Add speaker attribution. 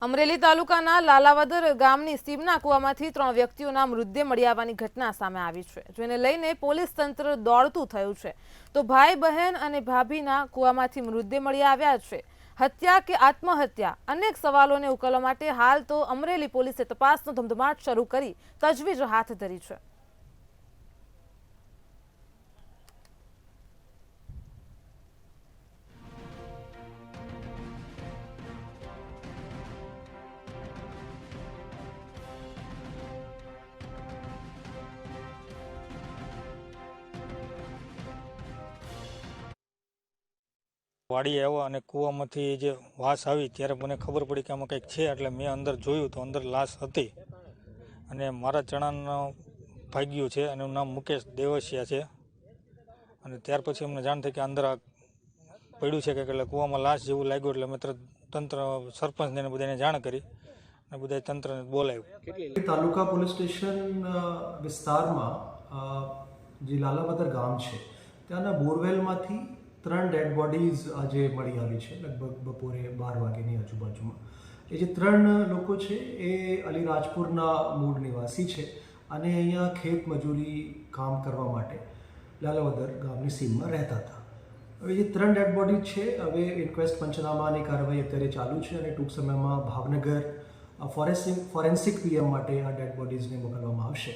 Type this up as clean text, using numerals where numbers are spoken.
Speaker 1: અમરેલી તાલુકાના લાલાવદર ગામની સીમના કૂવામાંથી 3 વ્યક્તિઓના મૃતદેહ મળી આવવાની ઘટના સામે આવી છે, જેને લઈને પોલીસ તંત્ર દોડતું થયું છે. તો ભાઈ બહેન અને ભાભીના કૂવામાંથી મૃતદેહ મળી આવ્યા છે. હત્યા કે આત્મહત્યા, અનેક સવાલોને ઉકેલવા માટે હાલ તો અમરેલી પોલીસે તપાસનો ધમધમાટ શરૂ કરી તજવીજ હાથ ધરી છે.
Speaker 2: વાડી આવ્યા અને કૂવામાંથી જે વાસ આવી ત્યારે મને ખબર પડી કે આમાં કંઈક છે, એટલે મેં અંદર જોયું તો અંદર લાશ હતી અને મારા ચણાનો ભાગ્યું છે અને એનું નામ મુકેશ દેવસિયા છે. અને ત્યાર પછી અમને જાણ થઈ કે અંદર આ પડ્યું છે કે એટલે કૂવામાં લાશ જેવું લાગ્યું, એટલે મેં તંત્ર સરપંચને બધાને જાણ કરી અને બધા તંત્રને બોલાવ્યું.
Speaker 3: તાલુકા પોલીસ સ્ટેશન વિસ્તારમાં જે લાલાવદર ગામ છે ત્યાંના બોરવેલમાંથી 3 ડેડ બોડીઝ આજે મળી આવી છે, લગભગ બપોરે 12 વાગ્યાની આજુબાજુમાં. એ જે 3 લોકો છે એ અલીરાજપુરના મૂળ નિવાસી છે અને અહીંયા ખેત મજૂરી કામ કરવા માટે લાલાવદર ગામની સીમમાં રહેતા હતા. હવે જે 3 ડેડ બોડી છે, હવે ઇન્ક્વેસ્ટ પંચનામાની કાર્યવાહી અત્યારે ચાલુ છે અને ટૂંક સમયમાં ભાવનગર ફોરેન્સિક પીએમ માટે આ ડેડ બોડીઝને મોકલવામાં આવશે.